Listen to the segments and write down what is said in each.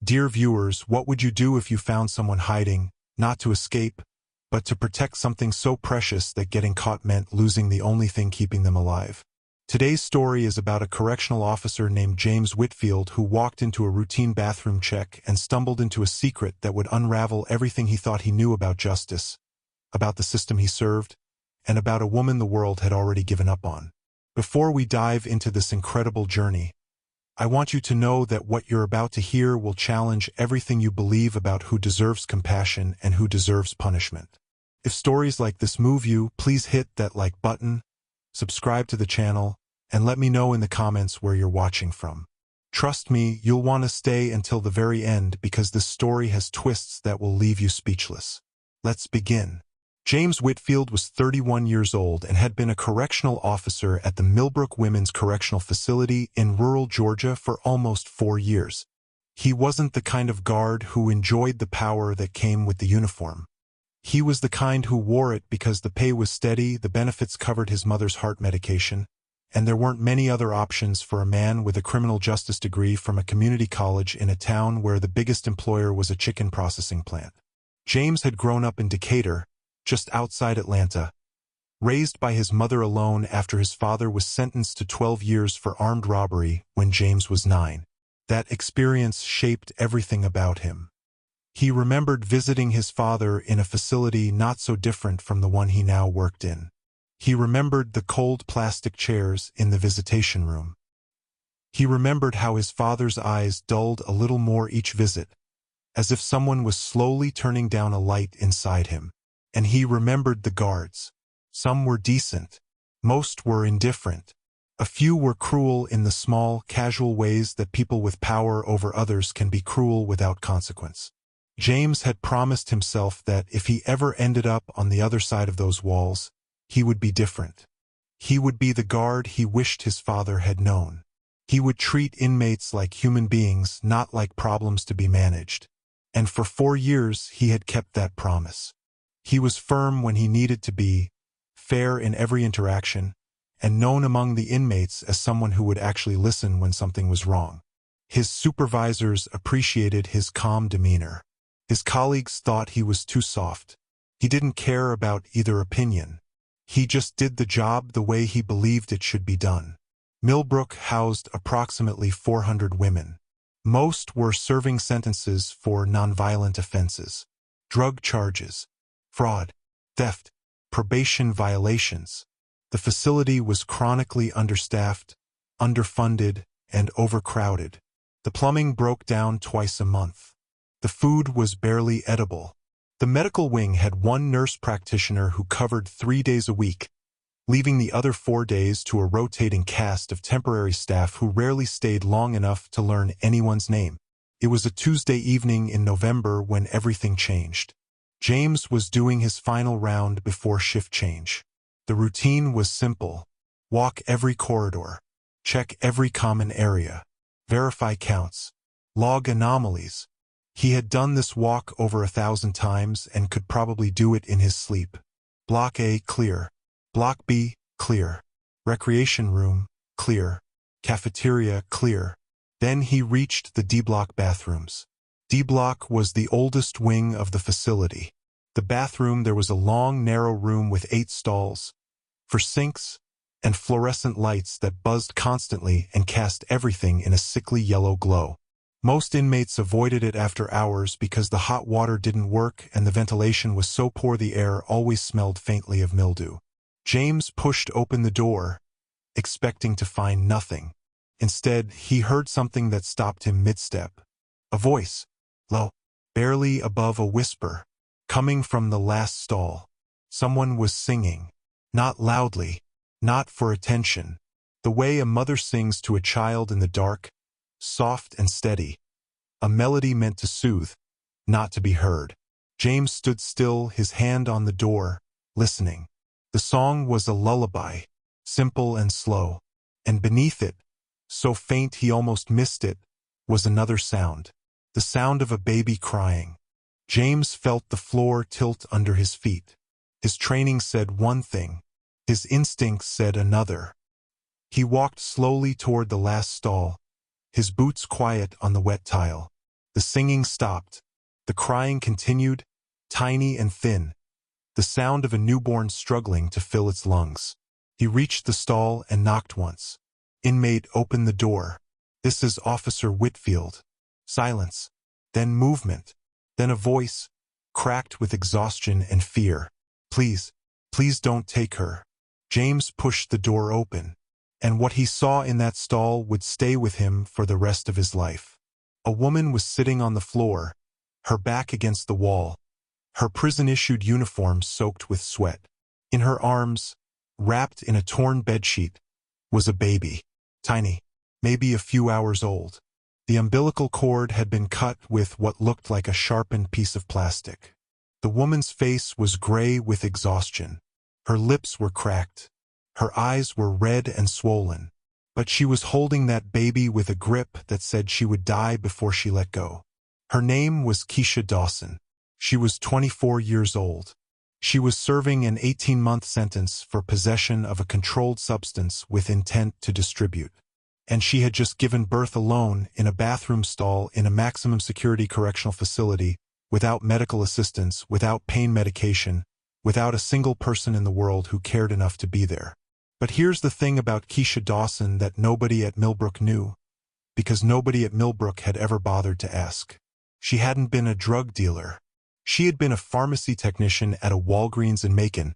Dear viewers, what would you do if you found someone hiding, not to escape, but to protect something so precious that getting caught meant losing the only thing keeping them alive? Today's story is about a correctional officer named James Whitfield who walked into a routine bathroom check and stumbled into a secret that would unravel everything he thought he knew about justice, about the system he served, and about a woman the world had already given up on. Before we dive into this incredible journey, I want you to know that what you're about to hear will challenge everything you believe about who deserves compassion and who deserves punishment. If stories like this move you, please hit that like button, subscribe to the channel, and let me know in the comments where you're watching from. Trust me, you'll want to stay until the very end because this story has twists that will leave you speechless. Let's begin. James Whitfield was 31 years old and had been a correctional officer at the Millbrook Women's Correctional Facility in rural Georgia for almost 4 years. He wasn't the kind of guard who enjoyed the power that came with the uniform. He was the kind who wore it because the pay was steady, the benefits covered his mother's heart medication, and there weren't many other options for a man with a criminal justice degree from a community college in a town where the biggest employer was a chicken processing plant. James had grown up in Decatur, just outside Atlanta, raised by his mother alone after his father was sentenced to 12 years for armed robbery when James was 9. That experience shaped everything about him. He remembered visiting his father in a facility not so different from the one he now worked in. He remembered the cold plastic chairs in the visitation room. He remembered how his father's eyes dulled a little more each visit, as if someone was slowly turning down a light inside him. And he remembered the guards. Some were decent. Most were indifferent. A few were cruel in the small, casual ways that people with power over others can be cruel without consequence. James had promised himself that if he ever ended up on the other side of those walls, he would be different. He would be the guard he wished his father had known. He would treat inmates like human beings, not like problems to be managed. And for 4 years he had kept that promise. He was firm when he needed to be, fair in every interaction, and known among the inmates as someone who would actually listen when something was wrong. His supervisors appreciated his calm demeanor. His colleagues thought he was too soft. He didn't care about either opinion. He just did the job the way he believed it should be done. Millbrook housed approximately 400 women. Most were serving sentences for nonviolent offenses, drug charges, fraud, theft, probation violations. The facility was chronically understaffed, underfunded, and overcrowded. The plumbing broke down twice a month. The food was barely edible. The medical wing had one nurse practitioner who covered 3 days a week, leaving the other 4 days to a rotating cast of temporary staff who rarely stayed long enough to learn anyone's name. It was a Tuesday evening in November when everything changed. James was doing his final round before shift change. The routine was simple. Walk every corridor. Check every common area. Verify counts. Log anomalies. He had done this walk over 1,000 times and could probably do it in his sleep. Block A, clear. Block B, clear. Recreation room, clear. Cafeteria, clear. Then he reached the D-block bathrooms. D-block was the oldest wing of the facility. The bathroom, there was a long, narrow room with 8 stalls, for sinks, and fluorescent lights that buzzed constantly and cast everything in a sickly yellow glow. Most inmates avoided it after hours because the hot water didn't work and the ventilation was so poor the air always smelled faintly of mildew. James pushed open the door, expecting to find nothing. Instead, he heard something that stopped him mid-step. A voice, low, barely above a whisper, coming from the last stall. Someone was singing, not loudly, not for attention, the way a mother sings to a child in the dark, soft and steady, a melody meant to soothe, not to be heard. James stood still, his hand on the door, listening. The song was a lullaby, simple and slow, and beneath it, so faint he almost missed it, was another sound, the sound of a baby crying. James felt the floor tilt under his feet. His training said one thing, his instincts said another. He walked slowly toward the last stall, his boots quiet on the wet tile. The singing stopped. The crying continued, tiny and thin, the sound of a newborn struggling to fill its lungs. He reached the stall and knocked once. Inmate opened the door. "This is Officer Whitfield." Silence. Then movement. Then a voice, cracked with exhaustion and fear. "Please, please don't take her." James pushed the door open, and what he saw in that stall would stay with him for the rest of his life. A woman was sitting on the floor, her back against the wall, her prison-issued uniform soaked with sweat. In her arms, wrapped in a torn bedsheet, was a baby, tiny, maybe a few hours old. The umbilical cord had been cut with what looked like a sharpened piece of plastic. The woman's face was gray with exhaustion. Her lips were cracked. Her eyes were red and swollen. But she was holding that baby with a grip that said she would die before she let go. Her name was Keisha Dawson. She was 24 years old. She was serving an 18-month sentence for possession of a controlled substance with intent to distribute. And she had just given birth alone in a bathroom stall in a maximum security correctional facility, without medical assistance, without pain medication, without a single person in the world who cared enough to be there. But here's the thing about Keisha Dawson that nobody at Millbrook knew, because nobody at Millbrook had ever bothered to ask. She hadn't been a drug dealer. She had been a pharmacy technician at a Walgreens in Macon,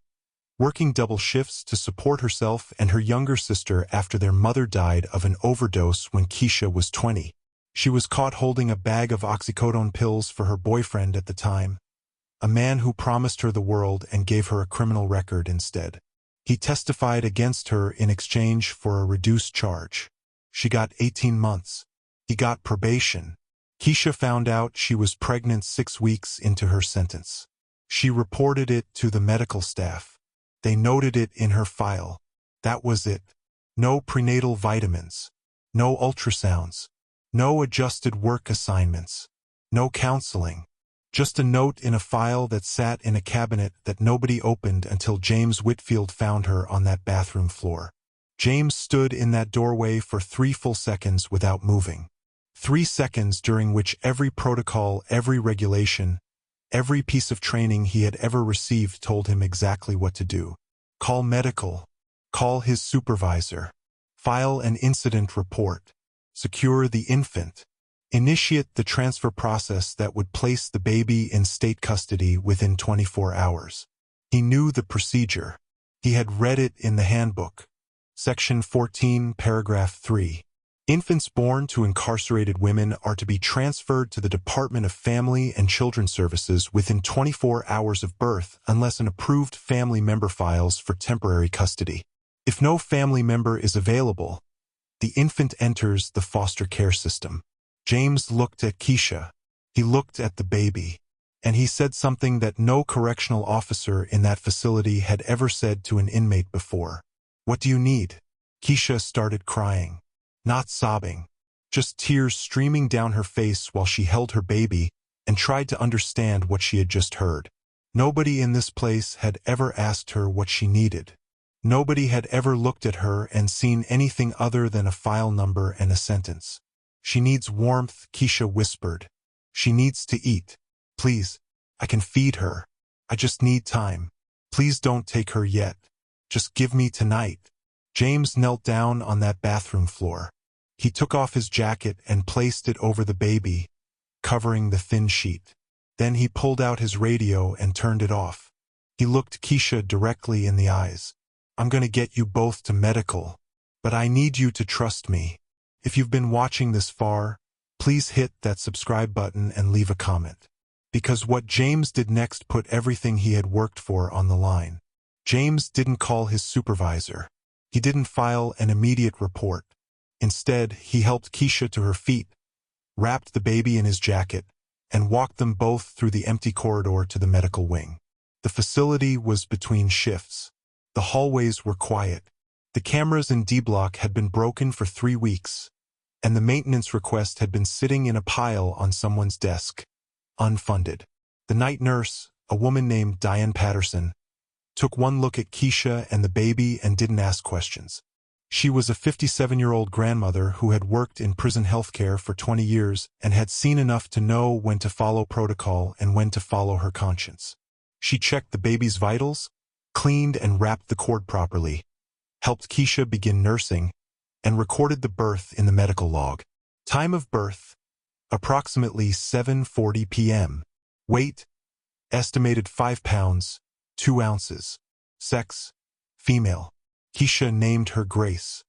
working double shifts to support herself and her younger sister after their mother died of an overdose when Keisha was 20. She was caught holding a bag of oxycodone pills for her boyfriend at the time, a man who promised her the world and gave her a criminal record instead. He testified against her in exchange for a reduced charge. She got 18 months. He got probation. Keisha found out she was pregnant 6 weeks into her sentence. She reported it to the medical staff. They noted it in her file. That was it. No prenatal vitamins. No ultrasounds. No adjusted work assignments. No counseling. Just a note in a file that sat in a cabinet that nobody opened until James Whitfield found her on that bathroom floor. James stood in that doorway for 3 full seconds without moving. 3 seconds during which every protocol, every regulation, every piece of training he had ever received told him exactly what to do. Call medical. Call his supervisor. File an incident report. Secure the infant. Initiate the transfer process that would place the baby in state custody within 24 hours. He knew the procedure. He had read it in the handbook. Section 14, paragraph 3. Infants born to incarcerated women are to be transferred to the Department of Family and Children Services within 24 hours of birth unless an approved family member files for temporary custody. If no family member is available, the infant enters the foster care system. James looked at Keisha. He looked at the baby. And he said something that no correctional officer in that facility had ever said to an inmate before. "What do you need?" Keisha started crying. Not sobbing, just tears streaming down her face while she held her baby and tried to understand what she had just heard. Nobody in this place had ever asked her what she needed. Nobody had ever looked at her and seen anything other than a file number and a sentence. "She needs warmth," Keisha whispered. "She needs to eat. Please, I can feed her. I just need time. Please don't take her yet. Just give me tonight." James knelt down on that bathroom floor. He took off his jacket and placed it over the baby, covering the thin sheet. Then he pulled out his radio and turned it off. He looked Keisha directly in the eyes. "I'm going to get you both to medical, but I need you to trust me. If you've been watching this far, please hit that subscribe button and leave a comment." Because what James did next put everything he had worked for on the line. James didn't call his supervisor. He didn't file an immediate report. Instead, he helped Keisha to her feet, wrapped the baby in his jacket, and walked them both through the empty corridor to the medical wing. The facility was between shifts. The hallways were quiet. The cameras in D Block had been broken for 3 weeks, and the maintenance request had been sitting in a pile on someone's desk, unfunded. The night nurse, a woman named Diane Patterson, took one look at Keisha and the baby and didn't ask questions. She was a 57-year-old grandmother who had worked in prison healthcare for 20 years and had seen enough to know when to follow protocol and when to follow her conscience. She checked the baby's vitals, cleaned and wrapped the cord properly, helped Keisha begin nursing, and recorded the birth in the medical log. Time of birth, approximately 7:40 p.m. Weight, estimated 5 pounds, 2 ounces. Sex, female. Keisha named her Grace.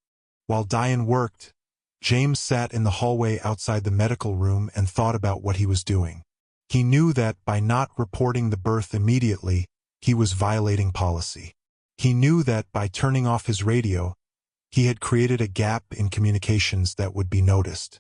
While Diane worked, James sat in the hallway outside the medical room and thought about what he was doing. He knew that by not reporting the birth immediately, he was violating policy. He knew that by turning off his radio, he had created a gap in communications that would be noticed.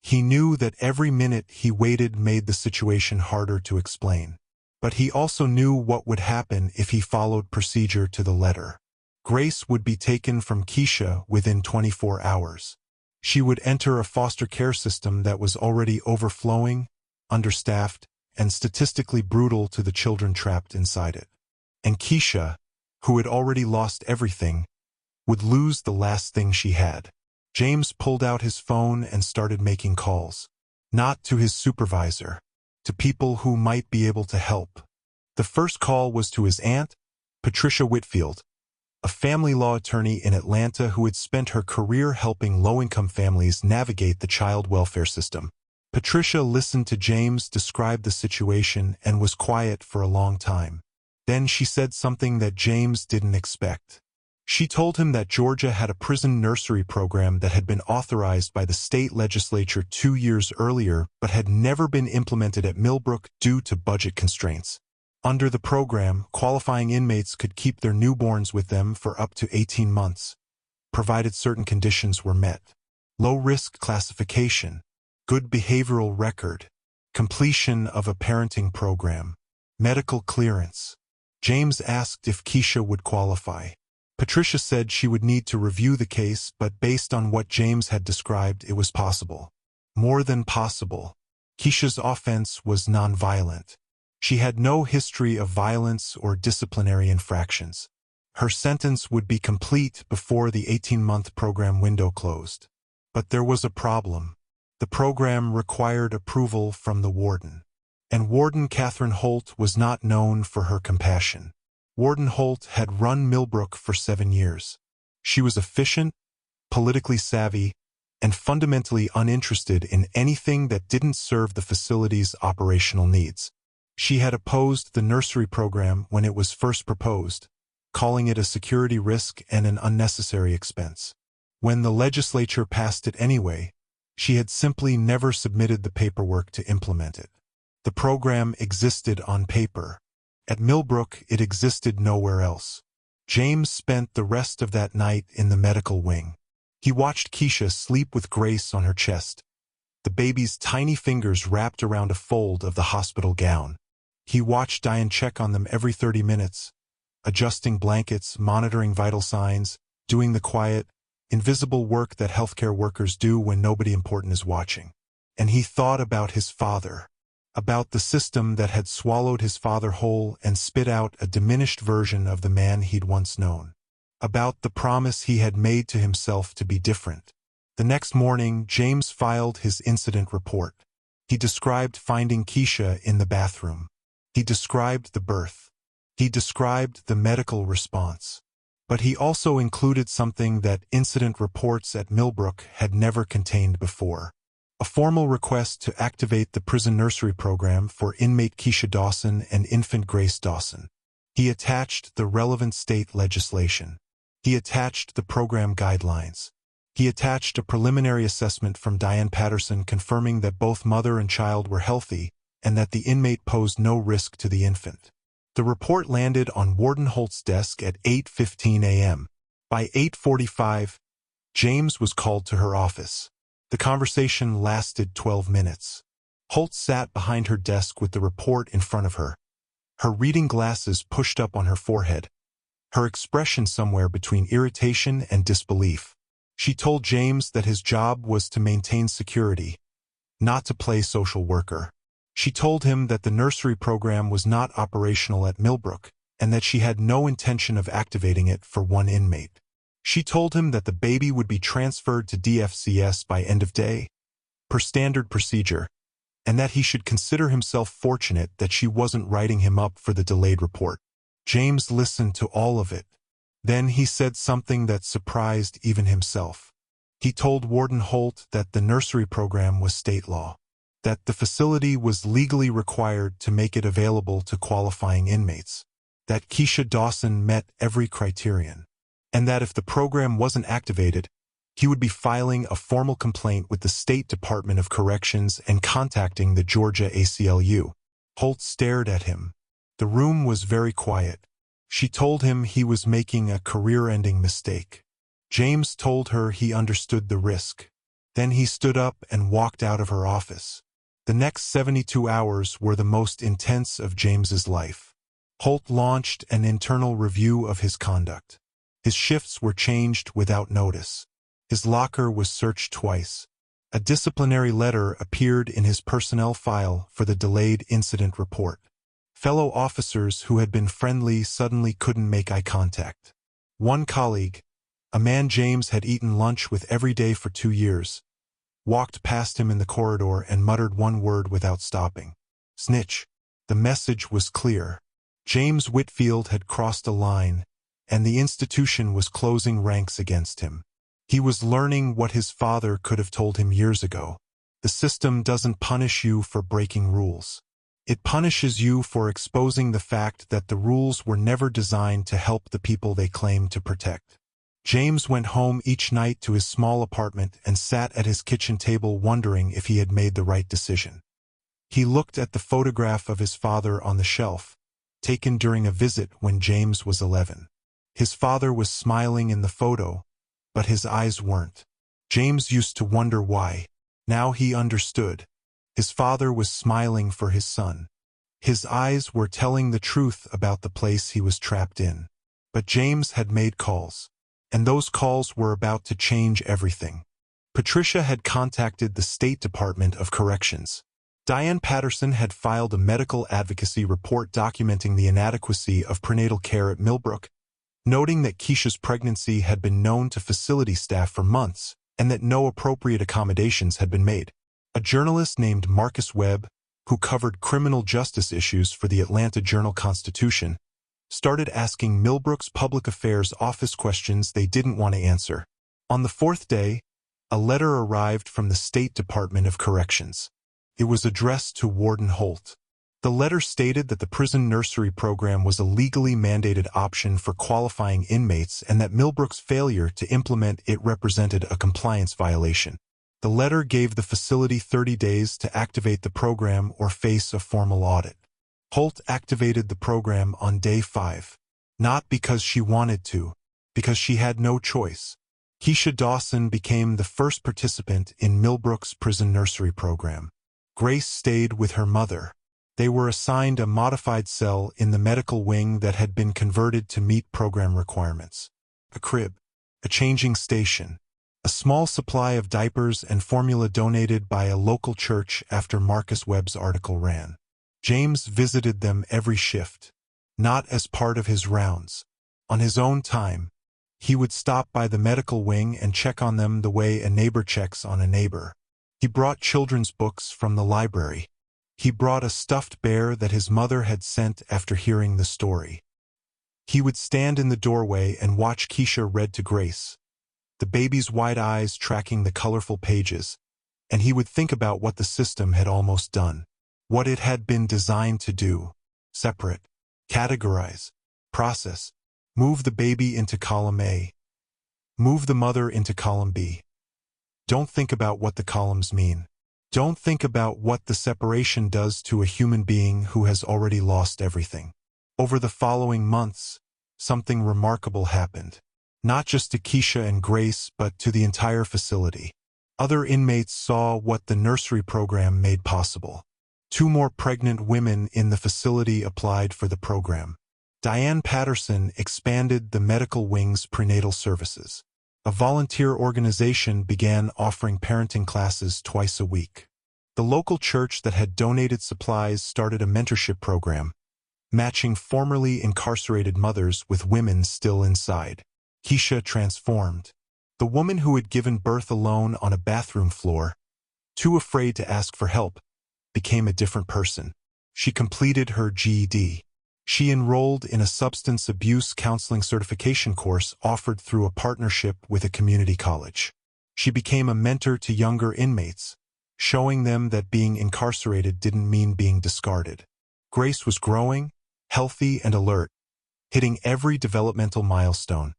He knew that every minute he waited made the situation harder to explain. But he also knew what would happen if he followed procedure to the letter. Grace would be taken from Keisha within 24 hours. She would enter a foster care system that was already overflowing, understaffed, and statistically brutal to the children trapped inside it. And Keisha, who had already lost everything, would lose the last thing she had. James pulled out his phone and started making calls. Not to his supervisor, to people who might be able to help. The first call was to his aunt, Patricia Whitfield, a family law attorney in Atlanta who had spent her career helping low-income families navigate the child welfare system. Patricia listened to James describe the situation and was quiet for a long time. Then she said something that James didn't expect. She told him that Georgia had a prison nursery program that had been authorized by the state legislature 2 years earlier but had never been implemented at Millbrook due to budget constraints. Under the program, qualifying inmates could keep their newborns with them for up to 18 months, provided certain conditions were met. Low-risk classification, good behavioral record, completion of a parenting program, medical clearance. James asked if Keisha would qualify. Patricia said she would need to review the case, but based on what James had described, it was possible. More than possible. Keisha's offense was nonviolent. She had no history of violence or disciplinary infractions. Her sentence would be complete before the 18-month program window closed. But there was a problem. The program required approval from the warden. And Warden Catherine Holt was not known for her compassion. Warden Holt had run Millbrook for 7 years. She was efficient, politically savvy, and fundamentally uninterested in anything that didn't serve the facility's operational needs. She had opposed the nursery program when it was first proposed, calling it a security risk and an unnecessary expense. When the legislature passed it anyway, she had simply never submitted the paperwork to implement it. The program existed on paper. At Millbrook, it existed nowhere else. James spent the rest of that night in the medical wing. He watched Keisha sleep with Grace on her chest, the baby's tiny fingers wrapped around a fold of the hospital gown. He watched Diane check on them every 30 minutes, adjusting blankets, monitoring vital signs, doing the quiet, invisible work that healthcare workers do when nobody important is watching. And he thought about his father, about the system that had swallowed his father whole and spit out a diminished version of the man he'd once known, about the promise he had made to himself to be different. The next morning, James filed his incident report. He described finding Keisha in the bathroom. He described the birth. He described the medical response. But he also included something that incident reports at Millbrook had never contained before: a formal request to activate the prison nursery program for inmate Keisha Dawson and infant Grace Dawson. He attached the relevant state legislation. He attached the program guidelines. He attached a preliminary assessment from Diane Patterson confirming that both mother and child were healthy and that the inmate posed no risk to the infant. The report landed on Warden Holt's desk at 8:15 a.m. By 8:45, James was called to her office. The conversation lasted 12 minutes. Holt sat behind her desk with the report in front of her, her reading glasses pushed up on her forehead, her expression somewhere between irritation and disbelief. She told James that his job was to maintain security, not to play social worker. She told him that the nursery program was not operational at Millbrook and that she had no intention of activating it for one inmate. She told him that the baby would be transferred to DFCS by end of day, per standard procedure, and that he should consider himself fortunate that she wasn't writing him up for the delayed report. James listened to all of it. Then he said something that surprised even himself. He told Warden Holt that the nursery program was state law, that the facility was legally required to make it available to qualifying inmates, that Keisha Dawson met every criterion, and that if the program wasn't activated, he would be filing a formal complaint with the State Department of Corrections and contacting the Georgia ACLU. Holt stared at him. The room was very quiet. She told him he was making a career-ending mistake. James told her he understood the risk. Then he stood up and walked out of her office. The next 72 hours were the most intense of James's life. Holt launched an internal review of his conduct. His shifts were changed without notice. His locker was searched twice. A disciplinary letter appeared in his personnel file for the delayed incident report. Fellow officers who had been friendly suddenly couldn't make eye contact. One colleague, a man James had eaten lunch with every day for 2 years, walked past him in the corridor and muttered one word without stopping. Snitch. The message was clear. James Whitfield had crossed a line, and the institution was closing ranks against him. He was learning what his father could have told him years ago. The system doesn't punish you for breaking rules. It punishes you for exposing the fact that the rules were never designed to help the people they claim to protect. James went home each night to his small apartment and sat at his kitchen table wondering if he had made the right decision. He looked at the photograph of his father on the shelf, taken during a visit when James was 11. His father was smiling in the photo, but his eyes weren't. James used to wonder why. Now he understood. His father was smiling for his son. His eyes were telling the truth about the place he was trapped in. But James had made calls, and those calls were about to change everything. Patricia had contacted the State Department of Corrections. Diane Patterson had filed a medical advocacy report documenting the inadequacy of prenatal care at Millbrook, noting that Keisha's pregnancy had been known to facility staff for months and that no appropriate accommodations had been made. A journalist named Marcus Webb, who covered criminal justice issues for the Atlanta Journal-Constitution, started asking Millbrook's public affairs office questions they didn't want to answer. On the 4th day, a letter arrived from the State Department of Corrections. It was addressed to Warden Holt. The letter stated that the prison nursery program was a legally mandated option for qualifying inmates and that Millbrook's failure to implement it represented a compliance violation. The letter gave the facility 30 days to activate the program or face a formal audit. Holt activated the program on day 5, not because she wanted to, because she had no choice. Keisha Dawson became the first participant in Millbrook's prison nursery program. Grace stayed with her mother. They were assigned a modified cell in the medical wing that had been converted to meet program requirements. A crib, a changing station, a small supply of diapers and formula donated by a local church after Marcus Webb's article ran. James visited them every shift, not as part of his rounds. On his own time, he would stop by the medical wing and check on them the way a neighbor checks on a neighbor. He brought children's books from the library. He brought a stuffed bear that his mother had sent after hearing the story. He would stand in the doorway and watch Keisha read to Grace, the baby's wide eyes tracking the colorful pages, and he would think about what the system had almost done, what it had been designed to do: separate, categorize, process, move the baby into column A, move the mother into column B. Don't think about what the columns mean. Don't think about what the separation does to a human being who has already lost everything. Over the following months, something remarkable happened. Not just to Keisha and Grace, but to the entire facility. Other inmates saw what the nursery program made possible. 2 more pregnant women in the facility applied for the program. Diane Patterson expanded the medical wing's prenatal services. A volunteer organization began offering parenting classes twice a week. The local church that had donated supplies started a mentorship program, matching formerly incarcerated mothers with women still inside. Keisha transformed. The woman who had given birth alone on a bathroom floor, too afraid to ask for help, became a different person. She completed her GED. She enrolled in a substance abuse counseling certification course offered through a partnership with a community college. She became a mentor to younger inmates, showing them that being incarcerated didn't mean being discarded. Grace was growing, healthy and alert, hitting every developmental milestone,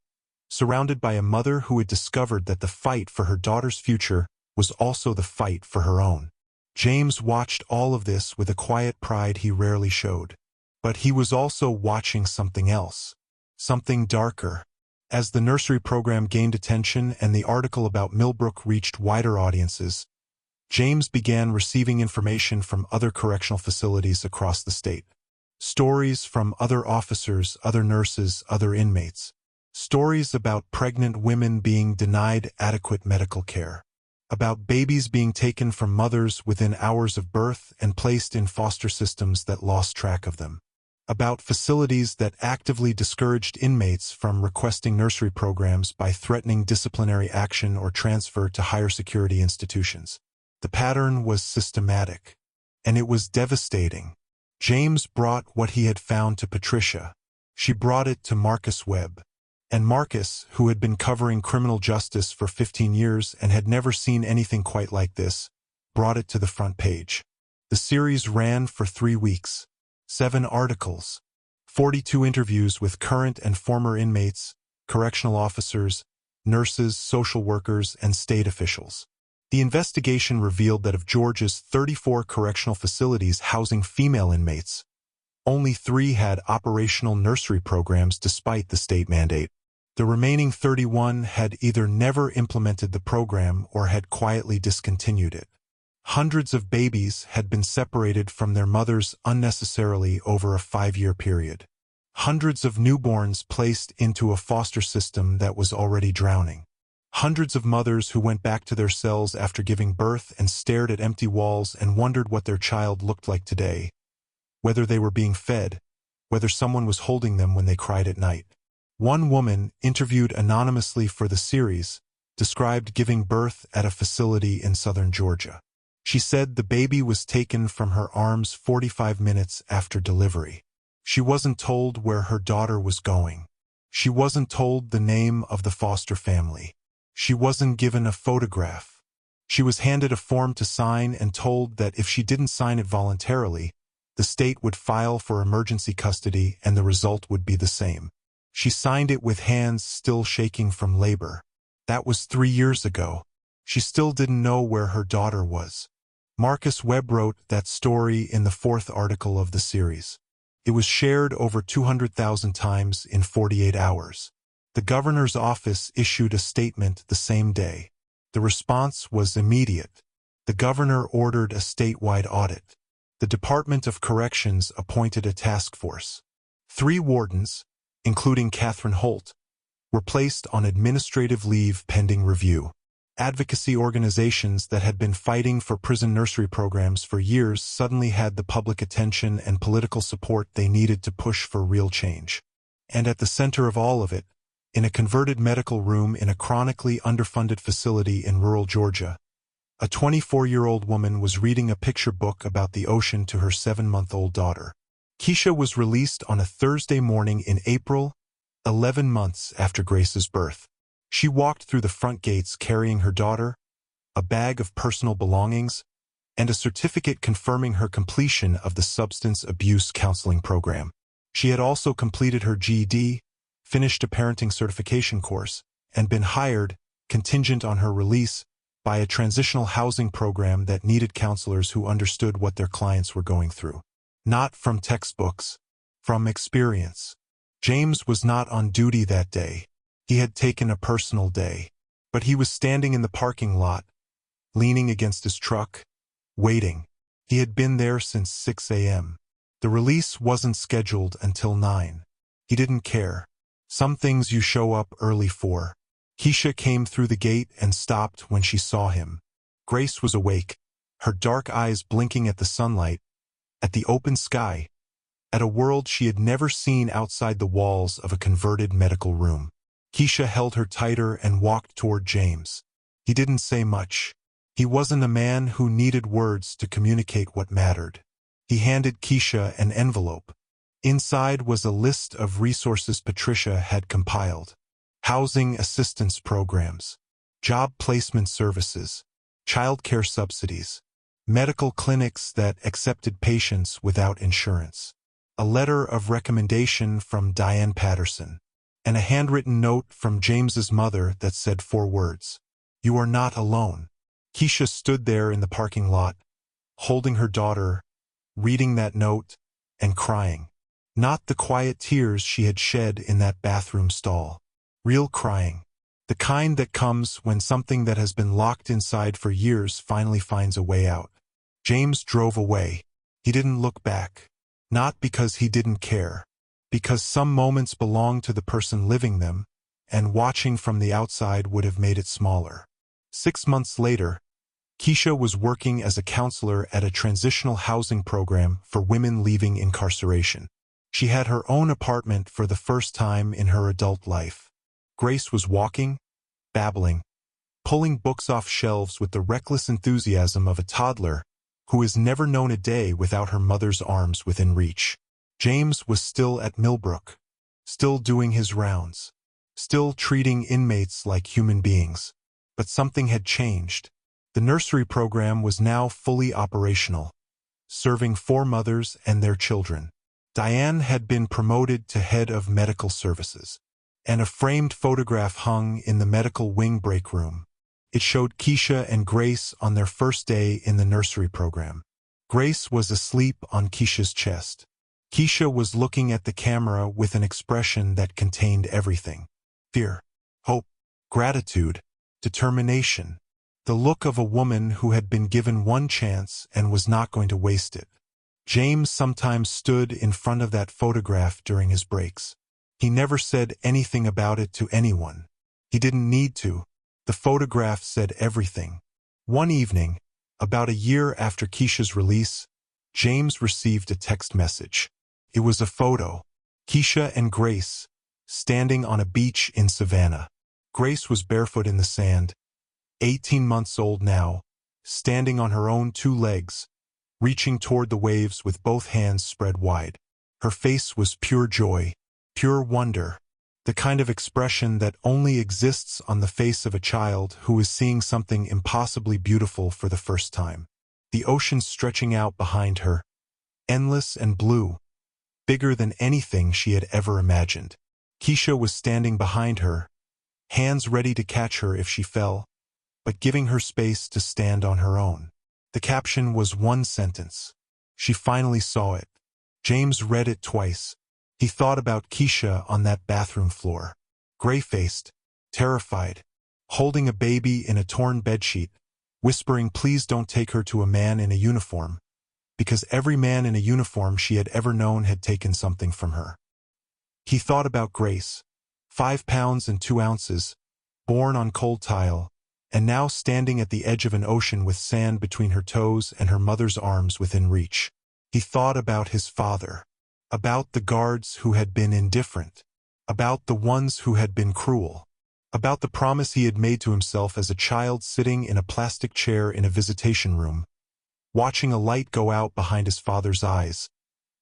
surrounded by a mother who had discovered that the fight for her daughter's future was also the fight for her own. James watched all of this with a quiet pride he rarely showed. But he was also watching something else, something darker. As the nursery program gained attention and the article about Millbrook reached wider audiences, James began receiving information from other correctional facilities across the state. Stories from other officers, other nurses, other inmates. Stories about pregnant women being denied adequate medical care. About babies being taken from mothers within hours of birth and placed in foster systems that lost track of them. About facilities that actively discouraged inmates from requesting nursery programs by threatening disciplinary action or transfer to higher security institutions. The pattern was systematic, and it was devastating. James brought what he had found to Patricia. She brought it to Marcus Webb. And Marcus, who had been covering criminal justice for 15 years and had never seen anything quite like this, brought it to the front page. The series ran for 3 weeks. 7 articles, 42 interviews with current and former inmates, correctional officers, nurses, social workers, and state officials. The investigation revealed that of Georgia's 34 correctional facilities housing female inmates, only 3 had operational nursery programs despite the state mandate. The remaining 31 had either never implemented the program or had quietly discontinued it. Hundreds of babies had been separated from their mothers unnecessarily over a 5-year period. Hundreds of newborns placed into a foster system that was already drowning. Hundreds of mothers who went back to their cells after giving birth and stared at empty walls and wondered what their child looked like today, whether they were being fed, whether someone was holding them when they cried at night. One woman, interviewed anonymously for the series, described giving birth at a facility in southern Georgia. She said the baby was taken from her arms 45 minutes after delivery. She wasn't told where her daughter was going. She wasn't told the name of the foster family. She wasn't given a photograph. She was handed a form to sign and told that if she didn't sign it voluntarily, the state would file for emergency custody and the result would be the same. She signed it with hands still shaking from labor. That was 3 years ago. She still didn't know where her daughter was. Marcus Webb wrote that story in the 4th article of the series. It was shared over 200,000 times in 48 hours. The governor's office issued a statement the same day. The response was immediate. The governor ordered a statewide audit. The Department of Corrections appointed a task force. 3 wardens, including Catherine Holt, were placed on administrative leave pending review. Advocacy organizations that had been fighting for prison nursery programs for years suddenly had the public attention and political support they needed to push for real change. And at the center of all of it, in a converted medical room in a chronically underfunded facility in rural Georgia, a 24-year-old woman was reading a picture book about the ocean to her 7-month-old daughter. Keisha was released on a Thursday morning in April, 11 months after Grace's birth. She walked through the front gates carrying her daughter, a bag of personal belongings, and a certificate confirming her completion of the substance abuse counseling program. She had also completed her GED, finished a parenting certification course, and been hired, contingent on her release, by a transitional housing program that needed counselors who understood what their clients were going through. Not from textbooks, from experience. James was not on duty that day. He had taken a personal day. But he was standing in the parking lot, leaning against his truck, waiting. He had been there since 6 a.m. The release wasn't scheduled until 9. He didn't care. Some things you show up early for. Keisha came through the gate and stopped when she saw him. Grace was awake, her dark eyes blinking at the sunlight, at the open sky, at a world she had never seen outside the walls of a converted medical room. Keisha held her tighter and walked toward James. He didn't say much. He wasn't a man who needed words to communicate what mattered. He handed Keisha an envelope. Inside was a list of resources Patricia had compiled. Housing assistance programs, job placement services, childcare subsidies, medical clinics that accepted patients without insurance, a letter of recommendation from Diane Patterson, and a handwritten note from James's mother that said 4 words. "You are not alone." Keisha stood there in the parking lot, holding her daughter, reading that note, and crying. Not the quiet tears she had shed in that bathroom stall. Real crying. The kind that comes when something that has been locked inside for years finally finds a way out. James drove away. He didn't look back. Not because he didn't care. Because some moments belong to the person living them, and watching from the outside would have made it smaller. 6 months later, Keisha was working as a counselor at a transitional housing program for women leaving incarceration. She had her own apartment for the first time in her adult life. Grace was walking, babbling, pulling books off shelves with the reckless enthusiasm of a toddler who has never known a day without her mother's arms within reach. James was still at Millbrook, still doing his rounds, still treating inmates like human beings. But something had changed. The nursery program was now fully operational, serving 4 mothers and their children. Diane had been promoted to head of medical services, and a framed photograph hung in the medical wing break room. It showed Keisha and Grace on their first day in the nursery program. Grace was asleep on Keisha's chest. Keisha was looking at the camera with an expression that contained everything: fear, hope, gratitude, determination. The look of a woman who had been given one chance and was not going to waste it. James sometimes stood in front of that photograph during his breaks. He never said anything about it to anyone. He didn't need to. The photograph said everything. One evening, about a year after Keisha's release, James received a text message. It was a photo. Keisha and Grace, standing on a beach in Savannah. Grace was barefoot in the sand, 18 months old now, standing on her own 2 legs, reaching toward the waves with both hands spread wide. Her face was pure joy, pure wonder, the kind of expression that only exists on the face of a child who is seeing something impossibly beautiful for the first time. The ocean stretching out behind her, endless and blue, bigger than anything she had ever imagined. Keisha was standing behind her, hands ready to catch her if she fell, but giving her space to stand on her own. The caption was 1 sentence. She finally saw it. James read it twice. He thought about Keisha on that bathroom floor, gray-faced, terrified, holding a baby in a torn bedsheet, whispering please don't take her to a man in a uniform, because every man in a uniform she had ever known had taken something from her. He thought about Grace, 5 pounds and 2 ounces, born on cold tile, and now standing at the edge of an ocean with sand between her toes and her mother's arms within reach. He thought about his father, about the guards who had been indifferent, about the ones who had been cruel, about the promise he had made to himself as a child sitting in a plastic chair in a visitation room, watching a light go out behind his father's eyes,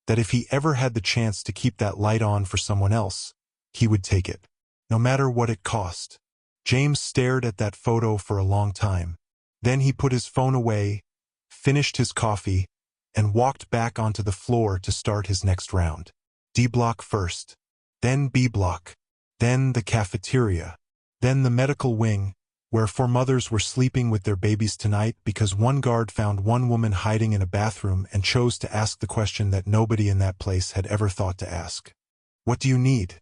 that if he ever had the chance to keep that light on for someone else, he would take it, no matter what it cost. James stared at that photo for a long time. Then he put his phone away, finished his coffee, and walked back onto the floor to start his next round. D block first, then B block, then the cafeteria, then the medical wing, where 4 mothers were sleeping with their babies tonight because one guard found one woman hiding in a bathroom and chose to ask the question that nobody in that place had ever thought to ask. What do you need?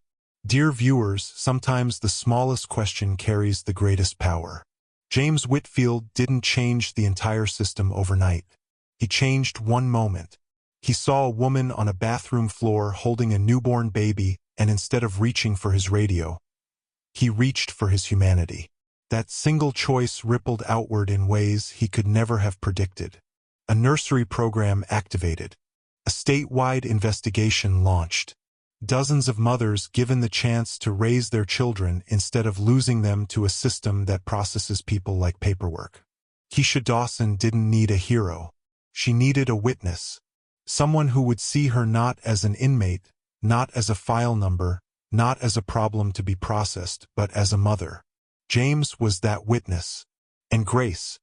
Dear viewers, sometimes the smallest question carries the greatest power. James Whitfield didn't change the entire system overnight. He changed one moment. He saw a woman on a bathroom floor holding a newborn baby, and instead of reaching for his radio, he reached for his humanity. That single choice rippled outward in ways he could never have predicted. A nursery program activated. A statewide investigation launched. Dozens of mothers given the chance to raise their children instead of losing them to a system that processes people like paperwork. Keisha Dawson didn't need a hero. She needed a witness. Someone who would see her not as an inmate, not as a file number, not as a problem to be processed, but as a mother. James was that witness. And Grace,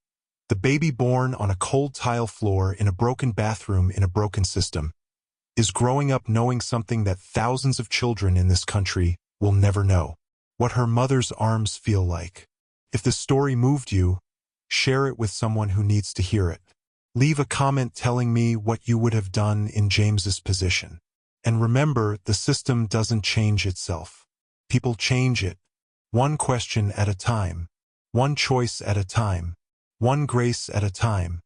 the baby born on a cold tile floor in a broken bathroom in a broken system, is growing up knowing something that thousands of children in this country will never know. What her mother's arms feel like. If the story moved you, share it with someone who needs to hear it. Leave a comment telling me what you would have done in James's position. And remember, the system doesn't change itself. People change it. One question at a time. One choice at a time. One grace at a time.